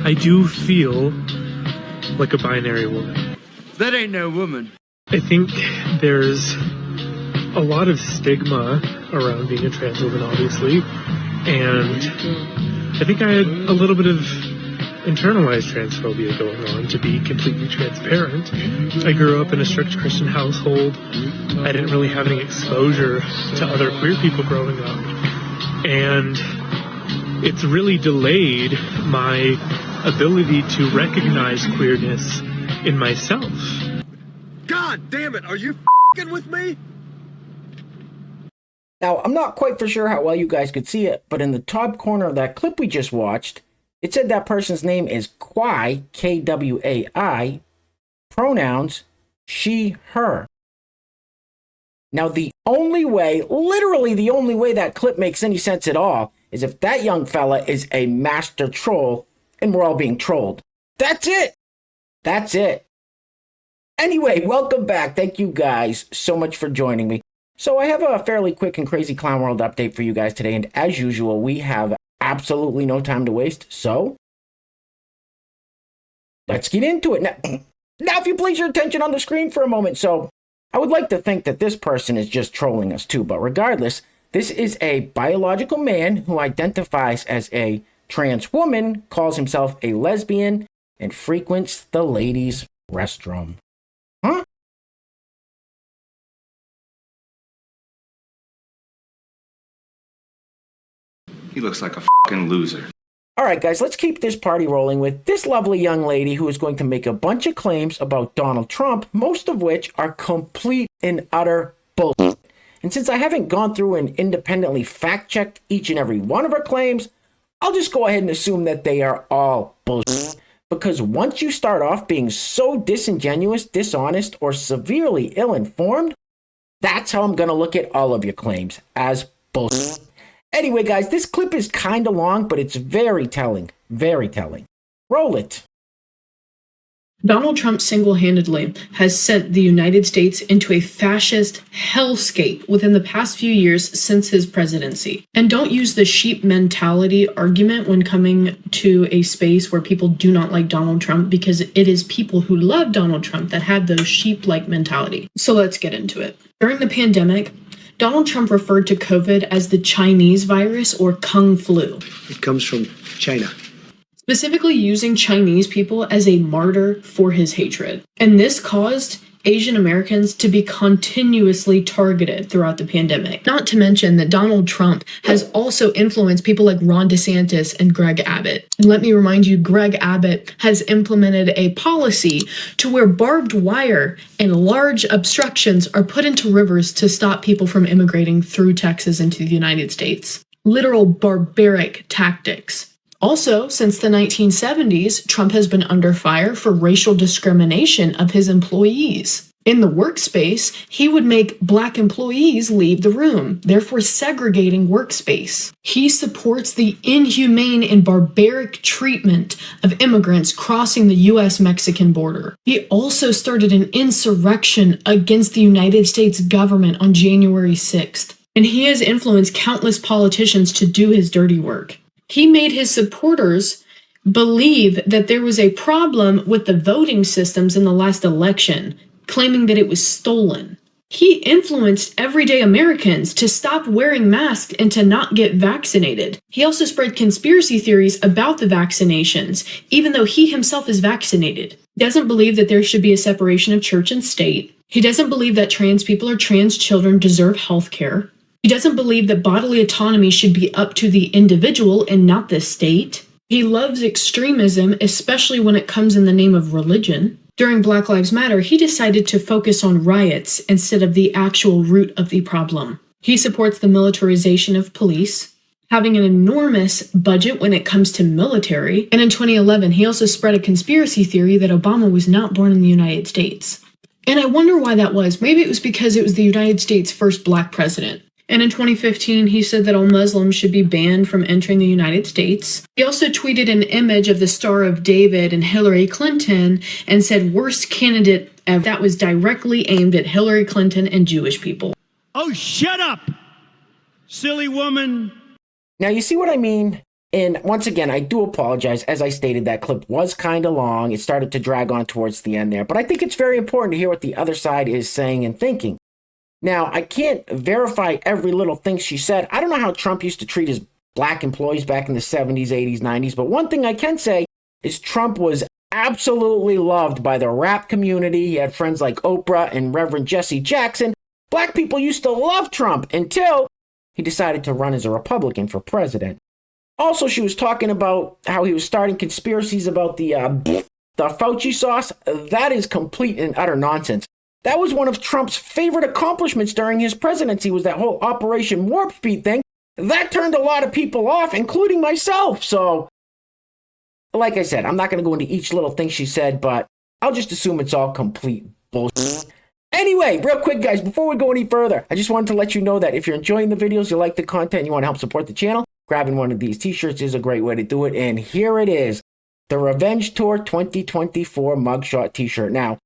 I do feel like a binary woman. That ain't no woman. I think there's a lot of stigma around being a trans woman, obviously, and I think I had a little bit of internalized transphobia going on, to be completely transparent. I grew up in a strict Christian household. I didn't really have any exposure to other queer people growing up, and it's really delayed my ability to recognize queerness in myself. God damn it, are you f***ing with me? Now, I'm not quite for sure how well you guys could see it, but in the top corner of that clip we just watched, it said that person's name is Kwai, Kwai, pronouns she, her. Now, the only way, literally the only way that clip makes any sense at all is if that young fella is a master troll and we're all being trolled. That's it. That's it. Anyway, welcome back. Thank you guys so much for joining me. So I have a fairly quick and crazy clown world update for you guys today, and as usual, we have absolutely no time to waste, so let's get into it. Now, if you please your attention on the screen for a moment. So I would like to think that this person is just trolling us too, but regardless, this is a biological man who identifies as a trans woman, calls himself a lesbian, and frequents the ladies' restroom. Huh? He looks like a fucking loser. Alright guys, let's keep this party rolling with this lovely young lady who is going to make a bunch of claims about Donald Trump, most of which are complete and utter bullshit. And since I haven't gone through and independently fact-checked each and every one of her claims, I'll just go ahead and assume that they are all bullshit. Because once you start off being so disingenuous, dishonest, or severely ill-informed, that's how I'm going to look at all of your claims, as bullshit. Anyway, guys, this clip is kind of long, but it's very telling. Very telling. Roll it. Donald Trump single-handedly has sent the United States into a fascist hellscape within the past few years since his presidency. And don't use the sheep mentality argument when coming to a space where people do not like Donald Trump, because it is people who love Donald Trump that have those sheep-like mentality. So let's get into it. During the pandemic, Donald Trump referred to COVID as the Chinese virus, or Kung flu. It comes from China. Specifically using Chinese people as a martyr for his hatred. And this caused Asian Americans to be continuously targeted throughout the pandemic. Not to mention that Donald Trump has also influenced people like Ron DeSantis and Greg Abbott. And let me remind you, Greg Abbott has implemented a policy to where barbed wire and large obstructions are put into rivers to stop people from immigrating through Texas into the United States. Literal barbaric tactics. Also, since the 1970s, Trump has been under fire for racial discrimination of his employees. In the workspace, he would make Black employees leave the room, therefore segregating workspace. He supports the inhumane and barbaric treatment of immigrants crossing the U.S.-Mexican border. He also started an insurrection against the United States government on January 6th, and he has influenced countless politicians to do his dirty work. He made his supporters believe that there was a problem with the voting systems in the last election, claiming that it was stolen. He influenced everyday Americans to stop wearing masks and to not get vaccinated. He also spread conspiracy theories about the vaccinations, even though he himself is vaccinated. He doesn't believe that there should be a separation of church and state. He doesn't believe that trans people or trans children deserve health care. He doesn't believe that bodily autonomy should be up to the individual and not the state. He loves extremism, especially when it comes in the name of religion. During Black Lives Matter, he decided to focus on riots instead of the actual root of the problem. He supports the militarization of police, having an enormous budget when it comes to military. And in 2011, he also spread a conspiracy theory that Obama was not born in the United States. And I wonder why that was. Maybe it was because it was the United States' first Black president. And in 2015, he said that all Muslims should be banned from entering the United States. He also tweeted an image of the Star of David and Hillary Clinton and said, "Worst candidate ever." That was directly aimed at Hillary Clinton and Jewish people. Oh, shut up, silly woman. Now, you see what I mean? And once again, I do apologize. As I stated, that clip was kind of long. It started to drag on towards the end there. But I think it's very important to hear what the other side is saying and thinking. Now, I can't verify every little thing she said. I don't know how Trump used to treat his black employees back in the 70s, 80s, 90s. But one thing I can say is Trump was absolutely loved by the rap community. He had friends like Oprah and Reverend Jesse Jackson. Black people used to love Trump until he decided to run as a Republican for president. Also, she was talking about how he was starting conspiracies about the Fauci sauce. That is complete and utter nonsense. That was one of Trump's favorite accomplishments during his presidency, was that whole Operation Warp Speed thing. That turned a lot of people off, including myself. So, like I said, I'm not going to go into each little thing she said, but I'll just assume it's all complete bullshit. Anyway, real quick, guys, before we go any further, I just wanted to let you know that if you're enjoying the videos, you like the content, and you want to help support the channel, grabbing one of these t-shirts is a great way to do it. And here it is, the Revenge Tour 2024 mugshot t-shirt. Now,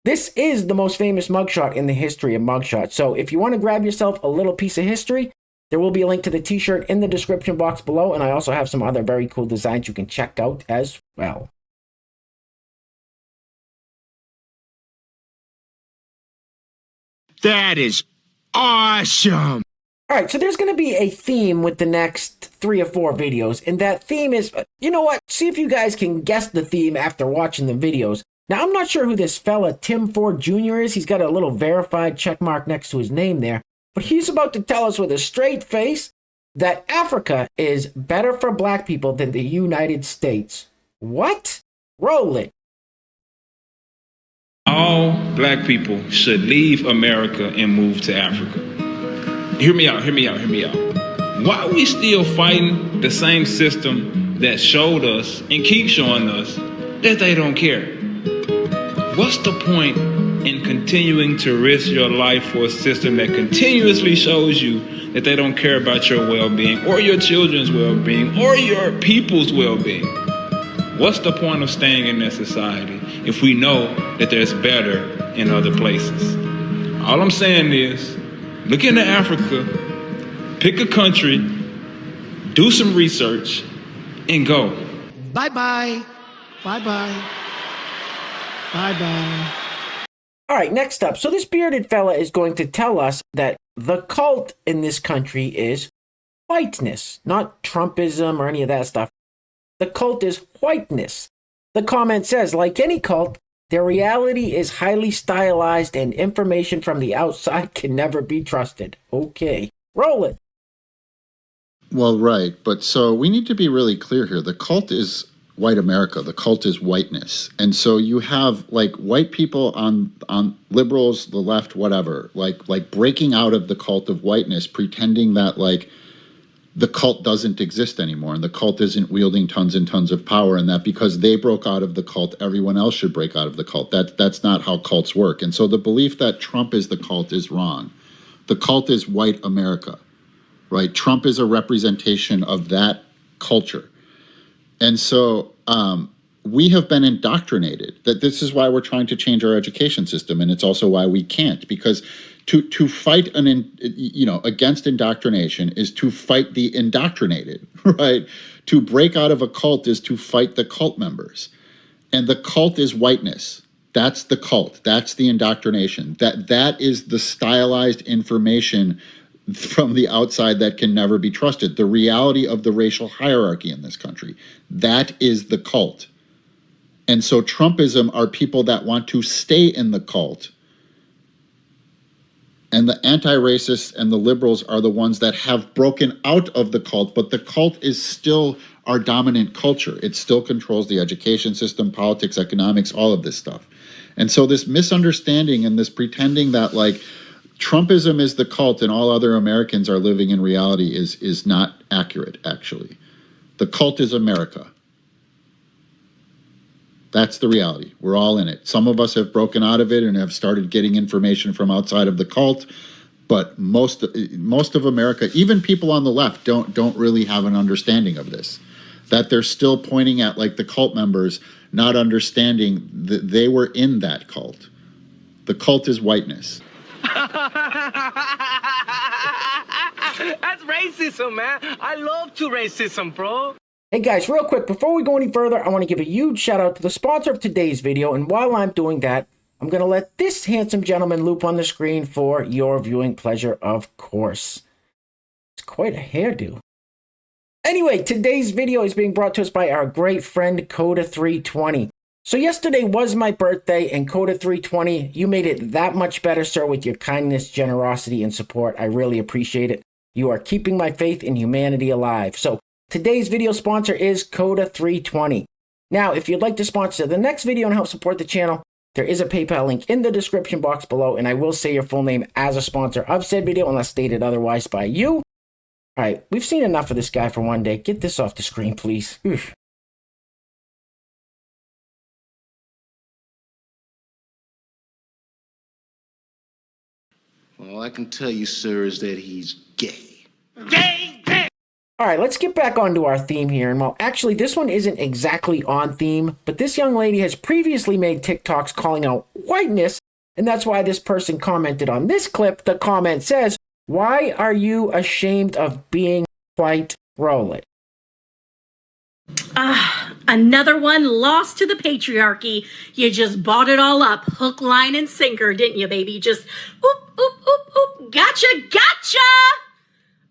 this is the most famous mugshot in the history of mugshots. So if you want to grab yourself a little piece of history, there will be a link to the t-shirt in the description box below. And I also have some other very cool designs you can check out as well. That is awesome. All right, so there's going to be a theme with the next 3 or 4 videos, and that theme is, you know what, see if you guys can guess the theme after watching the videos. Now, I'm not sure who this fella Tim Ford Jr. is. He's got a little verified check mark next to his name there, but he's about to tell us with a straight face that Africa is better for black people than the United States. What? Roll it. All black people should leave America and move to Africa. Hear me out. Why are we still fighting the same system that showed us and keep showing us that they don't care? What's the point in continuing to risk your life for a system that continuously shows you that they don't care about your well-being or your children's well-being or your people's well-being? What's the point of staying in that society if we know that there's better in other places? All I'm saying is, look into Africa, pick a country, do some research, and go. Bye-bye. Bye-bye. Bye-bye. All right, next up. So this bearded fella is going to tell us that the cult in this country is whiteness, not Trumpism or any of that stuff. The cult is whiteness. The comment says, like any cult, their reality is highly stylized and information from the outside can never be trusted. Okay, roll it. Well, right. But so we need to be really clear here. The cult is white America. The cult is whiteness. And so you have like white people on liberals, the left, whatever, like breaking out of the cult of whiteness, pretending that like the cult doesn't exist anymore and the cult isn't wielding tons and tons of power, and that because they broke out of the cult, everyone else should break out of the cult. That's not how cults work. And so the belief that Trump is the cult is wrong. The cult is white America, right? Trump is a representation of that culture. And so we have been indoctrinated. That this is why we're trying to change our education system, and it's also why we can't, because to fight against indoctrination is to fight the indoctrinated, right? To break out of a cult is to fight the cult members, and the cult is whiteness. That's the cult. That's the indoctrination. That is the stylized information from the outside that can never be trusted. The reality of the racial hierarchy in this country. That is the cult. And so Trumpism are people that want to stay in the cult. And the anti-racists and the liberals are the ones that have broken out of the cult, but the cult is still our dominant culture. It still controls the education system, politics, economics, all of this stuff. And so this misunderstanding and this pretending that like Trumpism is the cult and all other Americans are living in reality is not accurate, actually. The cult is America. That's the reality. We're all in it. Some of us have broken out of it and have started getting information from outside of the cult, but most of America, even people on the left, don't really have an understanding of this. That they're still pointing at like the cult members, not understanding that they were in that cult. The cult is whiteness. That's racism, man. I love to racism, bro. Hey guys, real quick, before we go any further, I want to give a huge shout out to the sponsor of today's video. And while I'm doing that, I'm going to let this handsome gentleman loop on the screen for your viewing pleasure, of course. It's quite a hairdo. Anyway, today's video is being brought to us by our great friend Koda 320. So yesterday was my birthday, and Koda 320, you made it that much better, sir, with your kindness, generosity, and support. I really appreciate it. You are keeping my faith in humanity alive. So today's video sponsor is Koda 320. Now, if you'd like to sponsor the next video and help support the channel, there is a PayPal link in the description box below, and I will say your full name as a sponsor of said video unless stated otherwise by you. All right, we've seen enough of this guy for one day. Get this off the screen, please. Oof. All I can tell you, sir, is that he's gay. All right, let's get back onto our theme here. And well, actually, this one isn't exactly on theme, but this young lady has previously made TikToks calling out whiteness, and that's why this person commented on this clip. The comment says, "Why are you ashamed of being white? Roll it." Another one lost to the patriarchy. You just bought it all up, hook, line, and sinker, didn't you, baby? Just oop, oop, oop, oop, gotcha, gotcha!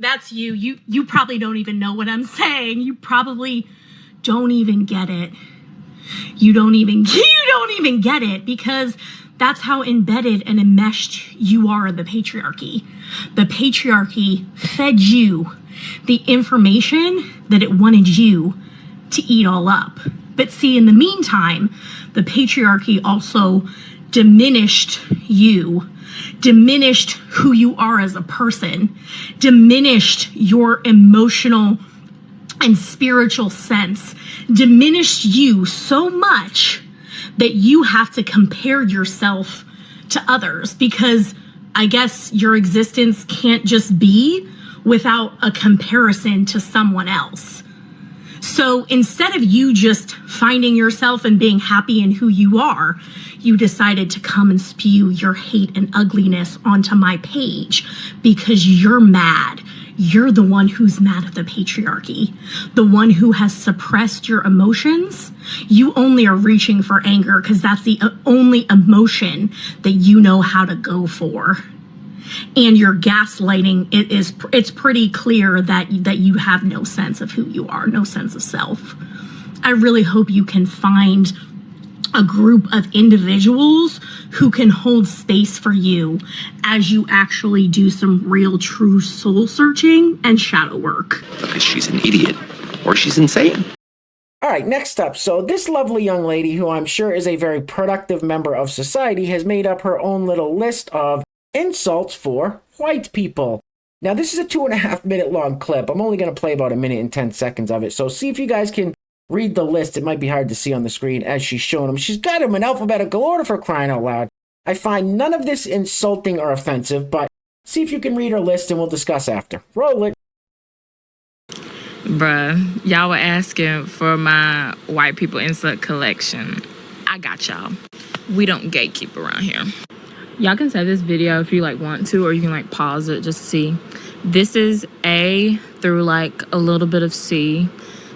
That's you. You probably don't even know what I'm saying. You probably don't even get it. You don't even get it, because that's how embedded and enmeshed you are in the patriarchy. The patriarchy fed you the information that it wanted you to eat all up. But see, in the meantime, the patriarchy also diminished you, diminished who you are as a person, diminished your emotional and spiritual sense, diminished you so much that you have to compare yourself to others, because I guess your existence can't just be without a comparison to someone else. So instead of you just finding yourself and being happy in who you are, you decided to come and spew your hate and ugliness onto my page because you're mad. You're the one who's mad at the patriarchy, the one who has suppressed your emotions. You only are reaching for anger because that's the only emotion that you know how to go for. And your gaslighting, it's pretty clear that you have no sense of who you are, no sense of self. I really hope you can find a group of individuals who can hold space for you as you actually do some real, true soul searching and shadow work. Because she's an idiot, or she's insane. All right, next up. So this lovely young lady, who I'm sure is a very productive member of society, has made up her own little list of insults for white people. Now, this is a 2.5 minute long clip. I'm only going to play about 1 minute and 10 seconds of it. So see if you guys can read the list. It might be hard to see on the screen as she's showing them. She's got them in alphabetical order, for crying out loud. I find none of this insulting or offensive, but see if you can read her list and we'll discuss after. Roll it. Bruh, y'all were asking for my white people insult collection. I got y'all. We don't gatekeep around here. Y'all can save this video if you want to, or you can pause it just to see. This is A through a little bit of C.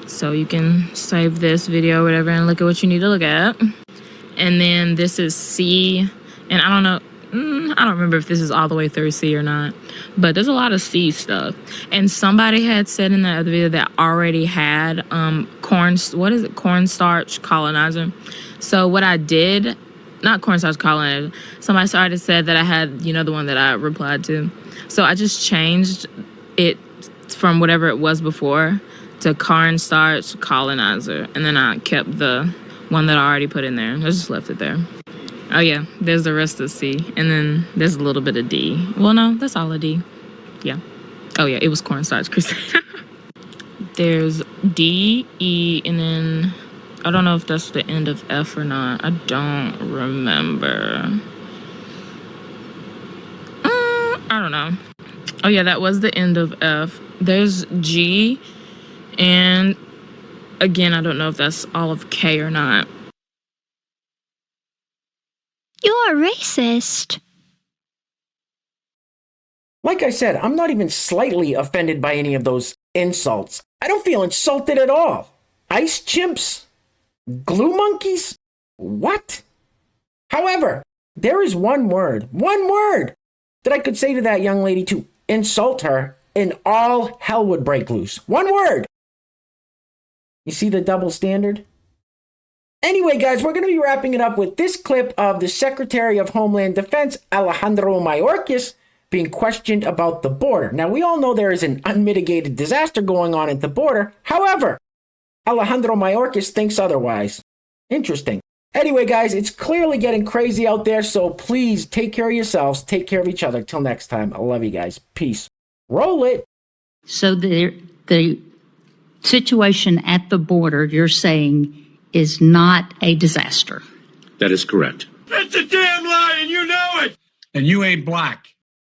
So you can save this video or whatever and look at what you need to look at. And then this is C. And I don't know, I don't remember if this is all the way through C or not. But there's a lot of C stuff. And somebody had said in that other video that already had cornstarch colonizer. So what I did, not cornstarch colonizer, somebody started said that I had, the one that I replied to. So I just changed it from whatever it was before to cornstarch colonizer. And then I kept the one that I already put in there. I just left it there. Oh yeah, there's the rest of C. And then there's a little bit of D. Well, no, that's all a D. Yeah. Oh yeah, it was cornstarch, Chris. There's D, E, and then I don't know if that's the end of F or not. I don't remember. I don't know. Oh yeah, that was the end of F. There's G, and again, I don't know if that's all of K or not. You're racist. Like I said, I'm not even slightly offended by any of those insults. I don't feel insulted at all. Ice chimps? Glue monkeys? What? However, there is one word that I could say to that young lady to insult her, and all hell would break loose. One word. You see the double standard? Anyway, guys, we're going to be wrapping it up with this clip of the Secretary of Homeland Defense, Alejandro Mayorkas, being questioned about the border. Now, we all know there is an unmitigated disaster going on at the border. However, Alejandro Mayorkas thinks otherwise. Interesting. Anyway, guys, it's clearly getting crazy out there, so please take care of yourselves. Take care of each other. Till next time, I love you guys. Peace. Roll it. So the situation at the border, you're saying, is not a disaster. That is correct. That's a damn lie, and you know it! And you ain't black.